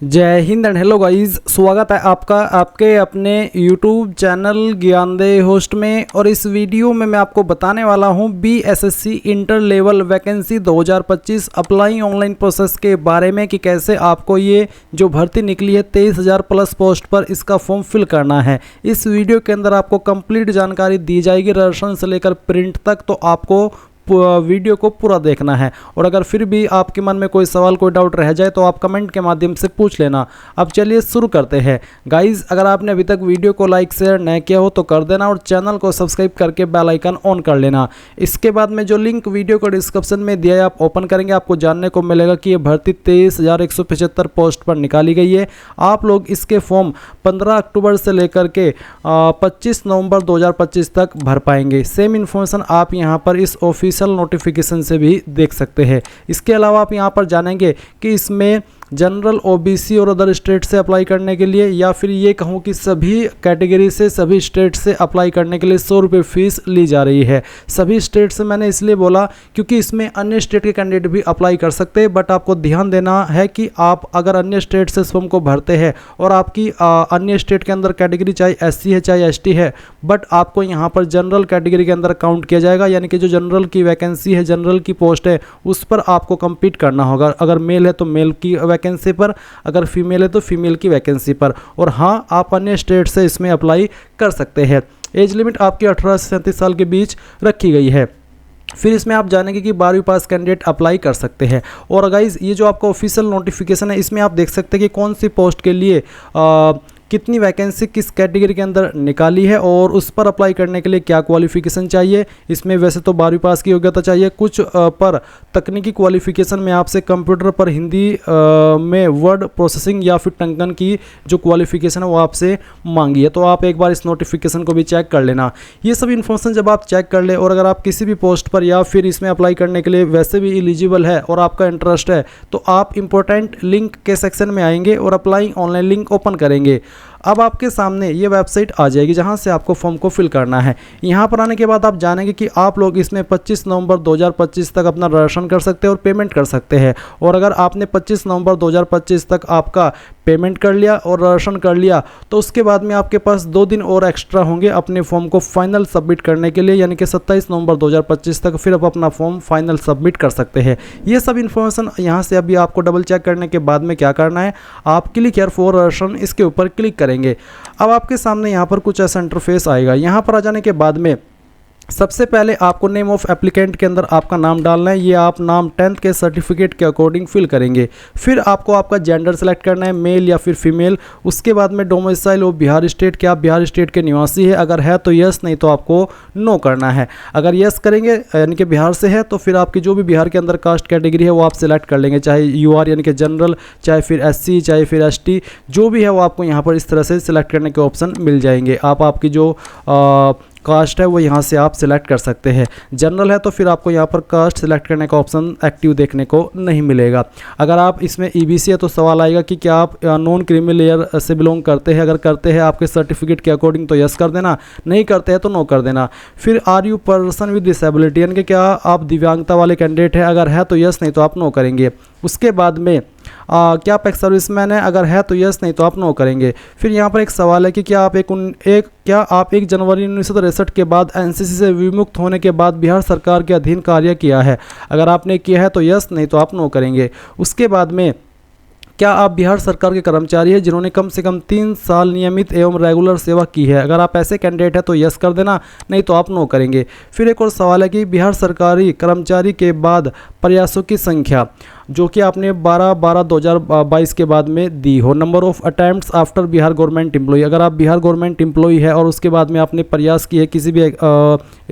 जय Hind and hello guys, स्वागत है आपका आपके अपने YouTube चैनल ज्ञानदेह होस्ट में। और इस वीडियो में मैं आपको बताने वाला हूं BSSC inter level vacancy 2025 apply online process के बारे में कि कैसे आपको ये जो भर्ती निकली है 23,000 प्लस पोस्ट पर इसका फॉर्म फिल करना है। इस वीडियो के अंदर आपको कंप्लीट जानकारी दी जाएगी रजिस्ट्रेशन से लेकर प्रिंट तक, तो आपको वीडियो को पूरा देखना है। और अगर फिर भी आपके मन में कोई सवाल कोई डाउट रह जाए तो आप कमेंट के माध्यम से पूछ लेना। अब चलिए शुरू करते हैं गाइज। अगर आपने अभी तक वीडियो को लाइक शेयर नहीं किया हो तो कर देना और चैनल को सब्सक्राइब करके बेल आइकन ऑन कर लेना। इसके बाद में जो लिंक वीडियो को डिस्क्रिप्शन में दिया है आप ओपन करेंगे, आपको जानने को मिलेगा कि ये भर्ती 23,175 पोस्ट पर निकाली गई है। आप लोग इसके फॉर्म 15 अक्टूबर से लेकर के 25 नवंबर 2025 तक भर पाएंगे। सेम इन्फॉर्मेशन आप यहाँ पर इस ऑफिस नोटिफिकेशन से भी देख सकते हैं। इसके अलावा आप यहां पर जानेंगे कि इसमें जनरल, ओबीसी और अदर स्टेट से अप्लाई करने के लिए, या फिर ये कहूँ कि सभी कैटेगरी से सभी स्टेट से अप्लाई करने के लिए 100 रुपये फीस ली जा रही है। सभी स्टेट से मैंने इसलिए बोला क्योंकि इसमें अन्य स्टेट के कैंडिडेट भी अप्लाई कर सकते हैं, बट आपको ध्यान देना है कि आप अगर अन्य स्टेट से फॉर्म को भरते हैं और आपकी अन्य स्टेट के अंदर कैटेगरी चाहे SC है चाहे ST है, बट आपको यहाँ पर जनरल कैटेगरी के अंदर काउंट किया जाएगा। यानी कि जो जनरल की वैकेंसी है, जनरल की पोस्ट है, उस पर आपको कम्पीट करना होगा। अगर मेल है तो मेल की वैकेंसी पर, अगर फीमेल है तो फीमेल की वैकेंसी पर। और हाँ, आप अन्य स्टेट से इसमें अप्लाई कर सकते हैं। एज लिमिट आपकी 18 से 37 साल के बीच रखी गई है। फिर इसमें आप जानेंगे कि 12वीं पास कैंडिडेट अप्लाई कर सकते हैं। और गाइज, ये जो आपका ऑफिशियल नोटिफिकेशन है इसमें आप देख सकते हैं कि कौन सी पोस्ट के लिए कितनी वैकेंसी किस कैटेगरी के अंदर निकाली है और उस पर अप्लाई करने के लिए क्या क्वालिफिकेशन चाहिए। इसमें वैसे तो 12वीं पास की योग्यता चाहिए, कुछ पर तकनीकी क्वालिफिकेशन में आपसे कंप्यूटर पर हिंदी में वर्ड प्रोसेसिंग या फिर टंकन की जो क्वालिफिकेशन है वो आपसे मांगी है। तो आप एक बार इस नोटिफिकेशन को भी चेक कर लेना। ये सब इन्फॉर्मेशन जब आप चेक कर ले और अगर आप किसी भी पोस्ट पर या फिर इसमें अप्लाई करने के लिए वैसे भी एलिजिबल है और आपका इंटरेस्ट है, तो आप इंपॉर्टेंट लिंक के सेक्शन में आएंगे और अप्लाई ऑनलाइन लिंक ओपन करेंगे। अब आपके सामने ये वेबसाइट आ जाएगी जहां से आपको फॉर्म को फिल करना है। यहां पर आने के बाद आप जानेंगे कि आप लोग इसमें 25 नवंबर 2025 तक अपना रजिस्ट्रेशन कर सकते हैं और पेमेंट कर सकते हैं। और अगर आपने 25 नवंबर 2025 तक आपका पेमेंट कर लिया और रजिस्ट्रेशन कर लिया तो उसके बाद में आपके पास 2 दिन और एक्स्ट्रा होंगे अपने फॉर्म को फाइनल सबमिट करने के लिए, यानी कि 27 नवंबर 2025 तक फिर आप अपना फॉर्म फाइनल सबमिट कर सकते हैं। ये सब इन्फॉर्मेशन यहाँ से अभी आपको डबल चेक करने के बाद में क्या करना है, आप क्लिक हियर फॉर रजिस्ट्रेशन इसके ऊपर क्लिक करेंगे। अब आपके सामने यहाँ पर कुछ ऐसा इंटरफेस आएगा। यहाँ पर आ जाने के बाद में सबसे पहले आपको नेम ऑफ एप्लीकेंट के अंदर आपका नाम डालना है। ये आप नाम 10th के सर्टिफिकेट के अकॉर्डिंग फिल करेंगे। फिर आपको आपका जेंडर सेलेक्ट करना है, मेल या फिर फीमेल। उसके बाद में डोमिसाइल वो बिहार स्टेट, क्या आप बिहार स्टेट के निवासी है, अगर है तो यस, नहीं तो आपको नो करना है। अगर यस करेंगे यानी कि बिहार से है तो फिर आपकी जो भी बिहार के अंदर कास्ट कैटेगरी है वो आप सिलेक्ट कर लेंगे, चाहे UR यानी कि जनरल, चाहे फिर SC, चाहे फिर ST, जो भी है वो आपको यहाँ पर इस तरह से सिलेक्ट करने के ऑप्शन मिल जाएंगे। आप आपकी जो कास्ट है वो यहाँ से आप सिलेक्ट कर सकते हैं। जनरल है तो फिर आपको यहाँ पर कास्ट सिलेक्ट करने का ऑप्शन एक्टिव देखने को नहीं मिलेगा। अगर आप इसमें EBC है तो सवाल आएगा कि क्या आप नॉन क्रीमी लेयर से बिलोंग करते हैं। अगर करते हैं आपके सर्टिफिकेट के अकॉर्डिंग तो यस कर देना, नहीं करते हैं तो नो कर देना। फिर are you person with disability, यानी कि क्या आप दिव्यांगता वाले कैंडिडेट हैं, अगर है तो यस, नहीं तो आप नो करेंगे। उसके बाद में क्या आप एक सर्विसमैन है, अगर है तो यस, नहीं तो आप नो करेंगे। फिर यहाँ पर एक सवाल है कि क्या आप एक जनवरी 1963 के बाद NCC से विमुक्त होने के बाद बिहार सरकार के अधीन कार्य किया है। अगर आपने किया है तो यस, नहीं तो आप नो करेंगे। उसके बाद में क्या आप बिहार सरकार के कर्मचारी हैं जिन्होंने कम से कम 3 साल नियमित एवं रेगुलर सेवा की है। अगर आप ऐसे कैंडिडेट हैं तो यस कर देना, नहीं तो आप नो करेंगे। फिर एक और सवाल है कि बिहार सरकारी कर्मचारी के बाद प्रयासों की संख्या जो कि आपने 12/12/2022 के बाद में दी हो। Number of attempts after Bihar government employee, अगर आप बिहार गवर्नमेंट एम्प्लॉई है और उसके बाद में आपने प्रयास किए किसी भी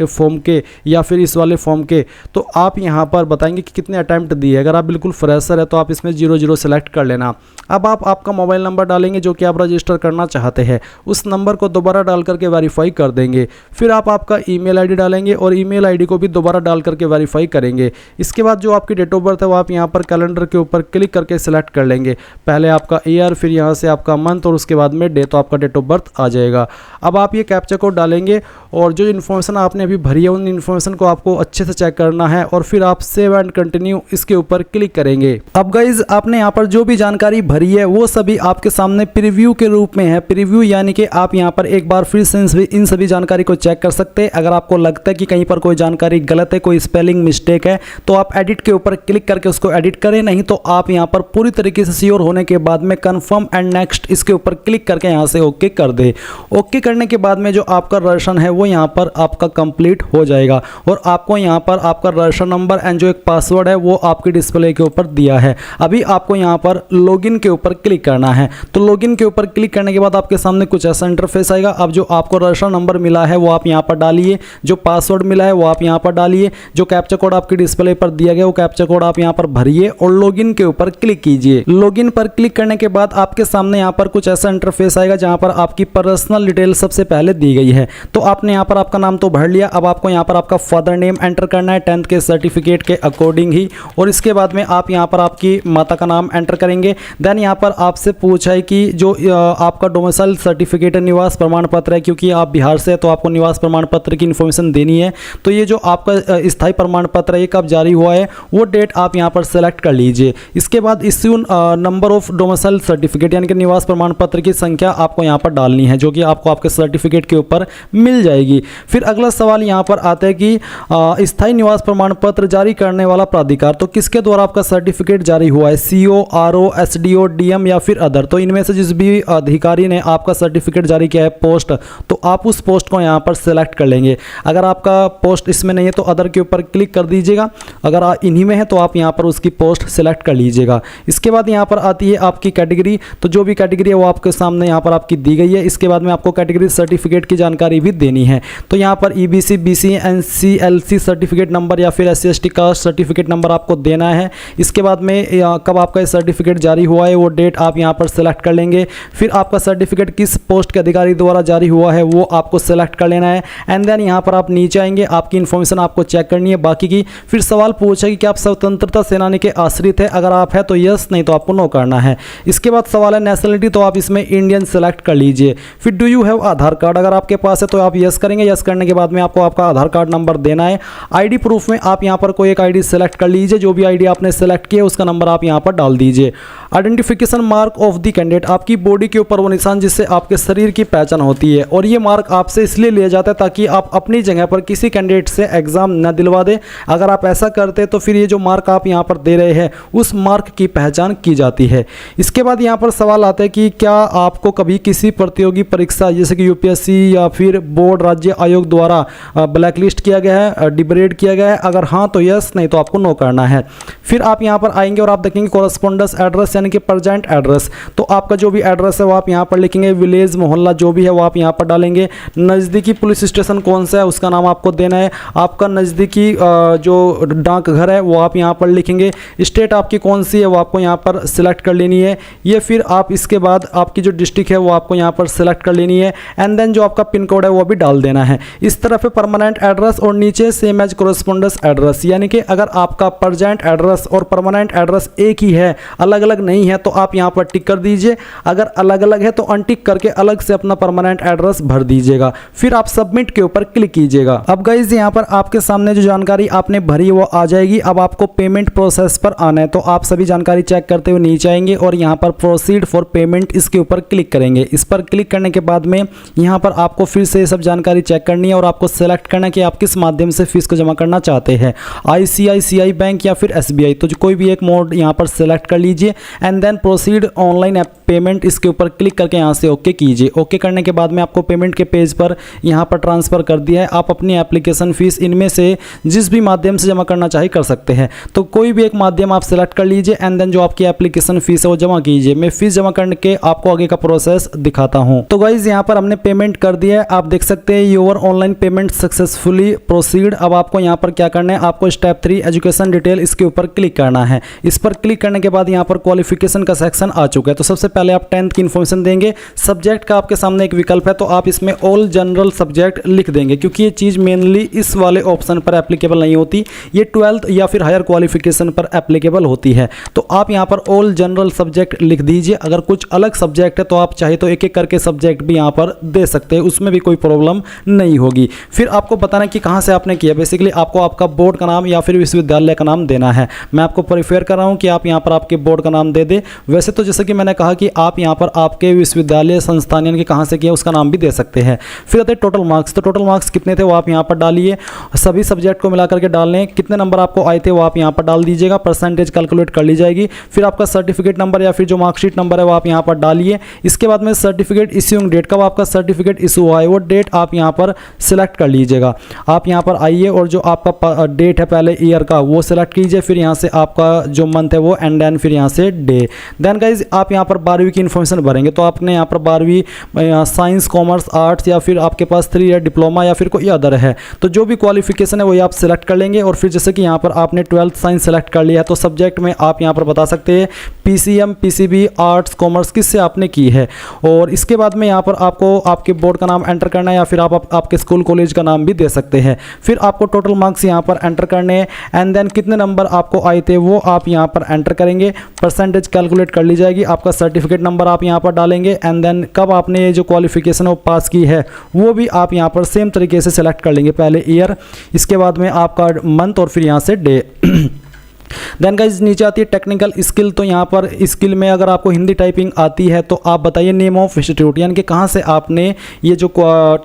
फॉर्म के या फिर इस वाले फॉर्म के, तो आप यहाँ पर बताएंगे कि कितने अटैम्प्ट दिए। अगर आप बिल्कुल फ्रेशर है तो आप इसमें 00 सेलेक्ट कर लेना। अब आप आपका मोबाइल नंबर डालेंगे जो कि आप रजिस्टर करना चाहते हैं, उस नंबर को दोबारा डाल करके वेरीफाई कर देंगे। फिर आप आपका ईमेल ID डालेंगे और ईमेल ID को भी दोबारा डाल करके वेरीफाई करेंगे। इसके बाद जो आपकी डेट ऑफ बर्थ है वो आप यहाँ पर कैलेंडर के ऊपर क्लिक करके सिलेक्ट कर लेंगे। पहले आपका ईयर, फिर यहाँ से आपका मंथ और उसके बाद में डे, तो आपका डेट ऑफ बर्थ आ जाएगा। अब आप ये कैप्चा कोड डालेंगे और जो इन्फॉर्मेशन आपने अभी भरी है उन इन्फॉर्मेशन को आपको अच्छे से चेक करना है और फिर आप सेव एंड कंटिन्यू इसके ऊपर क्लिक करेंगे। अब गाइज आपने यहाँ पर जो भी जानकारी भरी है वो सभी आपके सामने प्रीव्यू के रूप में है। प्रीव्यू यानी कि आप यहाँ पर एक बार फिर से इन सभी जानकारी को चेक कर सकते हैं। अगर आपको लगता है कि कहीं पर कोई जानकारी गलत है, कोई स्पेलिंग मिस्टेक है, तो आप एडिट के ऊपर क्लिक करके उसको एडिट करें। नहीं तो आप यहाँ पर पूरी तरीके से श्योर होने के बाद में कंफर्म एंड नेक्स्ट इसके ऊपर क्लिक करके यहाँ से ओके कर दे। ओके करने के बाद में जो आपका रजिस्ट्रेशन है वो यहाँ पर आपका कंप्लीट हो जाएगा और आपको यहाँ पर आपका रजिस्ट्रेशन नंबर एंड जो एक पासवर्ड है वो आपके डिस्प्ले के ऊपर दिया है। अभी आपको यहाँ पर लॉगिन के ऊपर क्लिक करना है। तो लॉगिन के ऊपर क्लिक करने के बाद आपके सामने कुछ ऐसा इंटरफेस आएगा। अब जो आपको रजिस्ट्रेशन नंबर मिला है वो आप यहाँ पर डालिए, जो पासवर्ड मिला है वो आप यहाँ पर डालिए, जो कैप्चा कोड आपके डिस्प्ले पर दिया गया वो कैप्चा कोड आप यहाँ पर भरिए और लॉगिन के ऊपर क्लिक कीजिए। लॉगिन पर क्लिक करने के बाद आपके सामने यहाँ पर कुछ ऐसा इंटरफेस आएगा जहाँ पर आपकी पर्सनल डिटेल सबसे पहले दी गई है। तो आपने यहाँ पर आपका नाम तो भर लिया। अब आपको यहाँ पर आपका फादर नेम एंटर करना है 10th के सर्टिफिकेट के अकॉर्डिंग ही, और इसके बाद में आप यहाँ पर आपकी माता का नाम एंटर करेंगे। देन यहाँ पर आपसे पूछा है कि जो आपका डोमिसाइल सर्टिफिकेट है, निवास प्रमाण पत्र है, क्योंकि आप बिहार से है तो आपको निवास प्रमाण पत्र की इन्फॉर्मेशन देनी है। तो ये जो आपका स्थायी प्रमाण पत्र है ये कब जारी हुआ है वो डेट आप यहाँ पर सेलेक्ट कर लीजिए। इसके बाद issue number of domicile certificate यानी कि निवास प्रमाण पत्र की संख्या आपको यहाँ पर डालनी है, जो कि आपको आपके सर्टिफिकेट के ऊपर मिल जाएगी। फिर अगला सवाल यहाँ पर आता है कि स्थायी निवास प्रमाण पत्र जारी करने वाला प्राधिकार, तो किसके द्वारा आपका सर्टिफिकेट जारी हुआ है, सीओ, आरओ, एसडीओ, डीएम या फिर अदर। तो इनमें से जिस भी अधिकारी ने आपका सर्टिफिकेट जारी किया है पोस्ट, तो आप उस पोस्ट को यहाँ पर सेलेक्ट कर लेंगे। अगर आपका पोस्ट इसमें नहीं है तो अदर के ऊपर क्लिक कर दीजिएगा। अगर इन्हीं में है तो आप यहाँ पर उसकी पोस्ट सेलेक्ट कर लीजिएगा। इसके बाद यहाँ पर आती है आपकी कैटेगरी, तो जो भी कैटेगरी है वो आपके सामने यहाँ पर आपकी दी गई है। इसके बाद में आपको कैटेगरी सर्टिफिकेट की जानकारी भी देनी है। तो यहाँ पर ईबीसी, बीसी, एनसीएलसी सर्टिफिकेट नंबर या फिर SC ST caste certificate number आपको देना है। इसके बाद में कब आपका ये सर्टिफिकेट जारी हुआ है वो डेट आप यहाँ पर सेलेक्ट कर लेंगे। फिर आपका सर्टिफिकेट किस पोस्ट के अधिकारी द्वारा जारी हुआ है वो आपको सेलेक्ट कर लेना है। एंड देन यहाँ पर आप नीचे आएंगे, आपकी इन्फॉर्मेशन आपको चेक करनी है बाकी की। फिर सवाल पूछा कि क्या आप स्वतंत्रता सेनानी के आश्रित है, अगर आप है तो यस, नहीं तो आपको नो करना है। इसके बाद सवाल है नेशनलिटी, तो आप इसमें इंडियन सेलेक्ट कर लीजिए। फिर do you have Aadhaar card, अगर आपके पास है तो आप यस करेंगे। यस करने के बाद में आपको आपका आधार कार्ड नंबर देना है। आईडी प्रूफ में आप यहाँ पर कोई एक आईडी सेलेक्ट कर लीजिए, जो भी आईडी आपने सेलेक्ट किया उसका नंबर आप यहाँ पर डाल दीजिए। Identification mark of the candidate, आपकी बॉडी के ऊपर वो निशान जिससे आपके शरीर की पहचान होती है, और ये मार्क आपसे इसलिए लिया जाता है ताकि आप अपनी जगह पर किसी कैंडिडेट से एग्जाम न दिलवा दें। अगर आप ऐसा करते तो फिर ये जो मार्क आप यहाँ पर दे रहे हैं उस मार्क की पहचान की जाती है। इसके बाद यहाँ पर सवाल आता है कि क्या आपको कभी किसी प्रतियोगी परीक्षा जैसे कि यूपीएससी या फिर बोर्ड राज्य आयोग द्वारा ब्लैकलिस्ट किया गया है, डिग्रेड किया गया है, अगर हाँ तो यस, नहीं तो आपको नो करना है। फिर आप यहाँ पर आएंगे और आप देखेंगे कोरेस्पोंडेंस एड्रेस यानी कि प्रेजेंट एड्रेस, तो आपका जो भी एड्रेस है वो आप यहाँ पर लिखेंगे। विलेज, मोहल्ला जो भी है वो आप यहाँ पर डालेंगे। नज़दीकी पुलिस स्टेशन कौन सा है उसका नाम आपको देना है। आपका नज़दीकी जो डाकघर है वो आप यहाँ पर लिखेंगे। स्टेट आपकी कौन सी है वो आपको यहाँ पर सिलेक्ट कर लेनी है। ये फिर आप इसके बाद आपकी जो डिस्ट्रिक्ट है वो आपको यहाँ पर सिलेक्ट कर लेनी है। एंड देन जो आपका पिन कोड है वो भी डाल देना है। इस तरफ है परमानेंट एड्रेस और नीचे सेम एज कोरेस्पोंडेंस एड्रेस, यानी कि अगर आपका प्रेजेंट एड्रेस और परमानेंट एड्रेस एक ही है, अलग अलग नहीं है, तो आप यहाँ पर टिक कर दीजिए। अगर अलग अलग है तो अनटिक करके अलग से अपना परमानेंट एड्रेस भर दीजिएगा। फिर आप सबमिट के ऊपर क्लिक कीजिएगा। अब गाइज यहाँ पर आपके सामने जो जानकारी आपने भरी वो आ जाएगी। अब आपको पेमेंट प्रोसेस पर आना है, तो आप सभी जानकारी चेक करते हुए नीचे आएंगे और यहाँ पर प्रोसीड फॉर पेमेंट इसके ऊपर क्लिक करेंगे। इस पर क्लिक करने के बाद में यहाँ पर आपको फिर से सब जानकारी चेक करनी है और आपको सेलेक्ट करना है कि आप किस माध्यम से फीस को जमा करना चाहते हैं, ICICI बैंक या फिर SBI। तो जो कोई भी एक मोड यहाँ पर सेलेक्ट कर लीजिए and then proceed online app payment इसके ऊपर क्लिक करके यहाँ से ओके कीजिए। ओके करने के बाद में आपको पेमेंट के पेज पर यहाँ पर ट्रांसफ़र कर दिया है। आप अपनी एप्लीकेशन फ़ीस इनमें से जिस भी माध्यम से जमा करना चाहे कर सकते हैं, तो कोई भी एक माध्यम आप सेलेक्ट कर लीजिए एंड देन जो आपकी एप्लीकेशन फ़ीस है वो जमा कीजिए। मैं फ़ीस जमा करने के आपको आगे का प्रोसेस दिखाता हूँ। तो गाइज यहाँ पर हमने पेमेंट कर दिया है, आप देख सकते हैं your online payment successfully proceed. अब आपको यहाँ पर क्या करना है, आपको स्टेप 3 एजुकेशन डिटेल इसके ऊपर क्लिक करना है। इस पर क्लिक करने के बाद यहाँ पर क्वालिफिकेशन का सेक्शन आ चुका है। तो सबसे पहले आप 10th की इन्फॉर्मेशन देंगे। सब्जेक्ट का आपके सामने एक विकल्प है, तो आप इसमें ऑल जनरल सब्जेक्ट लिख देंगे, क्योंकि ये चीज़ मेनली इस वाले ऑप्शन पर एप्लीकेबल नहीं होती, ये 12th या फिर हायर क्वालिफिकेशन पर एप्लीकेबल होती है। तो आप यहाँ पर ऑल जनरल सब्जेक्ट लिख दीजिए। अगर कुछ अलग सब्जेक्ट है तो आप चाहे तो एक एक करके सब्जेक्ट भी यहाँ पर दे सकते हैं, उसमें भी कोई प्रॉब्लम नहीं होगी। फिर आपको बताना कि कहाँ से आपने किया। बेसिकली आपको आपका बोर्ड का नाम या फिर विश्वविद्यालय का नाम देना है। मैं आपको प्रेफर कर रहा हूँ कि आप यहाँ पर आपके बोर्ड का नाम दे दें। वैसे तो जैसे कि मैंने कहा कि आप यहाँ पर आपके विश्वविद्यालय संस्थान यानी कि कहाँ से किया उसका नाम भी दे सकते हैं। फिर आते हैं टोटल मार्क्स। तो टोटल मार्क्स कितने थे वो आप यहाँ पर डालिए, सभी सब्जेक्ट को मिला करके डालने। कितने नंबर आपको आए थे वो आप यहाँ पर डाल दीजिएगा, परसेंटेज कैलकुलेट कर ली जाएगी। फिर आपका सर्टिफिकेट नंबर या फिर जो मार्कशीट नंबर है वो आप यहाँ पर डालिए। इसके बाद में सर्टिफिकेट इश्यूइंग डेट, कब आपका सर्टिफिकेट इशू हुआ है वो डेट आप यहाँ पर सिलेक्ट कर लीजिएगा। आप यहाँ पर आइए और जो आपका डेट है पहले ईयर का वो सिलेक्ट कीजिए, फिर यहाँ से आपका जो मंथ है वो एंड देन फिर यहाँ से डे। देन गाइज आप यहाँ पर 12वीं की इन्फॉर्मेशन भरेंगे। तो आपने यहाँ पर 12वीं साइंस, कॉमर्स, आर्ट्स या फिर आपके पास 3 ईयर डिप्लोमा या फिर कोई अदर है, तो जो भी क्वालिफिकेशन है वही आप सिलेक्ट कर लेंगे। और फिर जैसे कि यहाँ पर आपने 12th साइंस सेलेक्ट कर लिया है, तो सब्जेक्ट में आप यहाँ पर बता सकते हैं PCM, PCB, आर्ट्स, कॉमर्स किससे आपने की है। और इसके बाद में यहाँ पर आपको आपके बोर्ड का नाम एंटर करना है या फिर आप आपके स्कूल कॉलेज का नाम भी दे सकते हैं। फिर आपको टोटल मार्क्स यहाँ पर एंटर करने हैं एंड देन कितने नंबर आपको आए थे वो आप यहाँ पर एंटर करेंगे, परसेंटेज कैलकुलेट कर ली जाएगी। आपका सर्टिफिकेट नंबर आप यहाँ पर डालेंगे एंड देन कब आपने ये जो क्वालिफिकेशन वो पास की है वो भी आप यहाँ पर सेम तरीके से सेलेक्ट कर लेंगे, पहले ईयर, इसके बाद में आपका मंथ और फिर यहाँ से डे। देन गाइज नीचे आती है टेक्निकल स्किल। तो यहाँ पर स्किल में अगर आपको हिंदी टाइपिंग आती है तो आप बताइए नेम ऑफ इंस्टीट्यूट, यानी कि कहाँ से आपने ये जो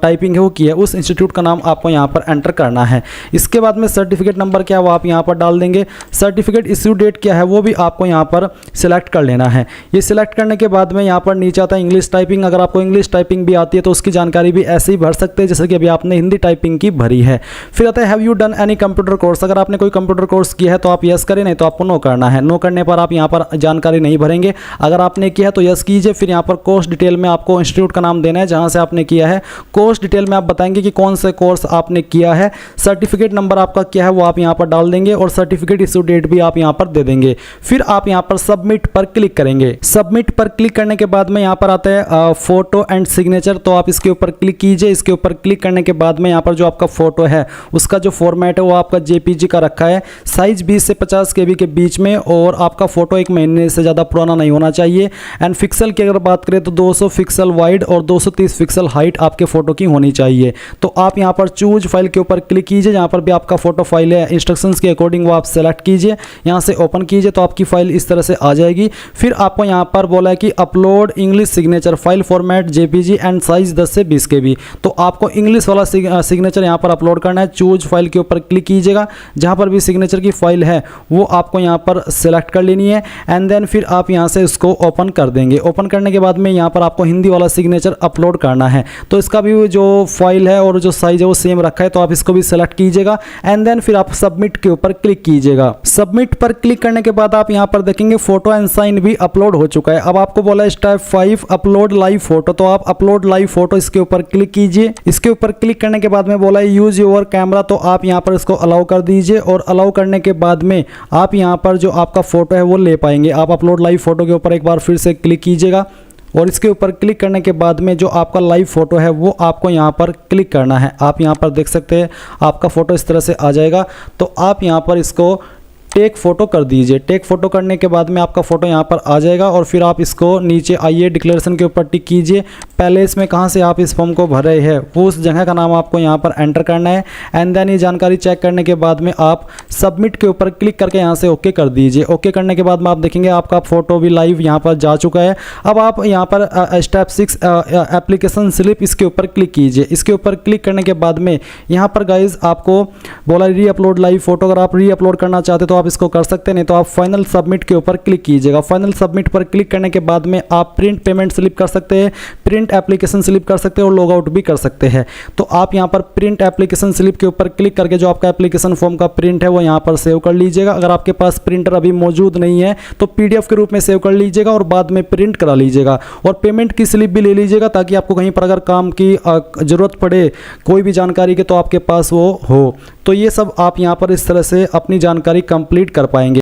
टाइपिंग है वो की है, उस इंस्टीट्यूट का नाम आपको यहाँ पर एंटर करना है। इसके बाद में सर्टिफिकेट नंबर क्या है वो आप यहाँ पर डाल देंगे। सर्टिफिकेट इश्यू डेट क्या है वो भी आपको यहाँ पर सिलेक्ट कर लेना है। ये सिलेक्ट करने के बाद में यहाँ पर नीचे आता है इंग्लिश टाइपिंग। अगर आपको इंग्लिश टाइपिंग भी आती है तो उसकी जानकारी भी ऐसे ही भर सकते हैं जैसे कि अभी आपने हिंदी टाइपिंग की भरी है। फिर आता है have you done any computer course. अगर आपने कोई कंप्यूटर कोर्स किया है तो आप यस करें, नहीं तो आपको नो करना है। नो करने पर आप यहाँ पर जानकारी नहीं भरेंगे। अगर आपने किया है तो यस कीजिए। फिर यहाँ पर कोर्स डिटेल में आपको इंस्टीट्यूट का नाम देना है जहाँ से आपने किया है। कोर्स डिटेल में आप बताएंगे कि कौन से कोर्स आपने किया है। सर्टिफिकेट नंबर आपका क्या है वो आप यहाँ पर डाल देंगे और सर्टिफिकेट इशू डेट भी आप यहाँ पर दे देंगे। फिर आप यहाँ पर सबमिट पर क्लिक करेंगे। सबमिट पर क्लिक करने के बाद में यहाँ पर आता है फोटो एंड सिग्नेचर। तो आप इसके ऊपर क्लिक कीजिए। इसके ऊपर क्लिक करने के बाद में यहाँ पर जो आपका फोटो है उसका जो फॉर्मेट है वो आपका JPG का रखा है, साइज 20 से 50 KB के बीच में, और आपका फोटो 1 महीने से ज़्यादा पुराना नहीं होना चाहिए। एंड पिक्सल की अगर बात करें तो 200 पिक्सल वाइड और 230 पिक्सल हाइट आपके फोटो की होनी चाहिए। तो आप यहाँ पर चूज फाइल के ऊपर क्लिक कीजिए। जहाँ पर भी आपका फोटो फाइल है इंस्ट्रक्शंस के अकॉर्डिंग वो आप सेलेक्ट कीजिए, यहाँ से ओपन कीजिए तो आपकी फाइल इस तरह से आ जाएगी। फिर आपको यहाँ पर बोला है कि upload English signature, file format JPG and size 10 से 20 KB। तो आपको इंग्लिश वाला सिग्नेचर यहाँ पर अपलोड करना है। चूज फाइल के ऊपर क्लिक कीजिएगा। जहाँ पर भी सिग्नेचर की फाइल है वो आपको यहाँ पर सेलेक्ट कर लेनी है एंड देन फिर आप यहाँ से इसको ओपन कर देंगे। ओपन करने के बाद में यहाँ पर आपको हिंदी वाला सिग्नेचर अपलोड करना है। तो इसका भी जो फाइल है और जो साइज है वो सेम रखा है, तो आप इसको भी सेलेक्ट कीजिएगा एंड देन फिर आप सबमिट के ऊपर क्लिक कीजिएगा। सबमिट पर क्लिक करने के बाद आप यहाँ पर देखेंगे फोटो एंड साइन भी अपलोड हो चुका है। अब आपको बोला है स्टेप 5 अपलोड लाइव फोटो। तो आप अपलोड लाइव फोटो इसके ऊपर क्लिक कीजिए। इसके ऊपर क्लिक करने के बाद में बोला है यूज योर कैमरा। तो आप यहाँ पर इसको अलाउ कर दीजिए और अलाउ करने के बाद में आप यहाँ पर जो आपका फोटो है वो ले पाएंगे। आप अपलोड लाइव फोटो के ऊपर एक बार फिर से क्लिक कीजिएगा और इसके ऊपर क्लिक करने के बाद में जो आपका लाइव फोटो है वो आपको यहाँ पर क्लिक करना है। आप यहाँ पर देख सकते हैं आपका फोटो इस तरह से आ जाएगा। तो आप यहाँ पर इसको टेक फोटो कर दीजिए। टेक फोटो करने के बाद में आपका फोटो यहाँ पर आ जाएगा और फिर आप इसको नीचे आइए डिक्लेरेशन के ऊपर टिक कीजिए। पहले इसमें कहाँ से आप इस फॉर्म को भर रहे हैं वो उस जगह का नाम आपको यहाँ पर एंटर करना है एंड देन ये जानकारी चेक करने के बाद में आप सबमिट के ऊपर क्लिक करके यहाँ से ओके कर दीजिए। ओके करने के बाद में आप देखेंगे आपका फोटो भी लाइव यहाँ पर जा चुका है। अब आप यहाँ पर स्टेप 6 एप्लीकेशन स्लिप, इसके ऊपर क्लिक कीजिए। इसके ऊपर क्लिक करने के बाद में यहाँ पर गाइज आपको बोला री अपलोड लाइव फोटो। अगर आप री अपलोड करना चाहते तो आप इसको कर सकते हैं, नहीं तो आप फाइनल सबमिट के ऊपर क्लिक कीजिएगा। फाइनल सबमिट पर क्लिक करने के बाद में आप प्रिंट पेमेंट स्लिप कर सकते हैं, प्रिंट एप्लीकेशन स्लिप कर सकते हैं और लॉग आउट भी कर सकते हैं। तो आप यहां पर प्रिंट एप्लीकेशन स्लिप के ऊपर क्लिक करके जो आपका एप्लीकेशन फॉर्म का प्रिंट है वो यहां पर सेव कर लीजिएगा। अगर आपके पास प्रिंटर अभी मौजूद नहीं है तो PDF के रूप में सेव कर लीजिएगा और बाद में प्रिंट करा लीजिएगा। और पेमेंट की स्लिप भी ले लीजिएगा ताकि आपको कहीं पर अगर काम की जरूरत पड़े कोई भी जानकारी के तो आपके पास वो हो। तो ये सब आप यहाँ पर इस तरह से अपनी जानकारी कंप्लीट कर पाएंगे।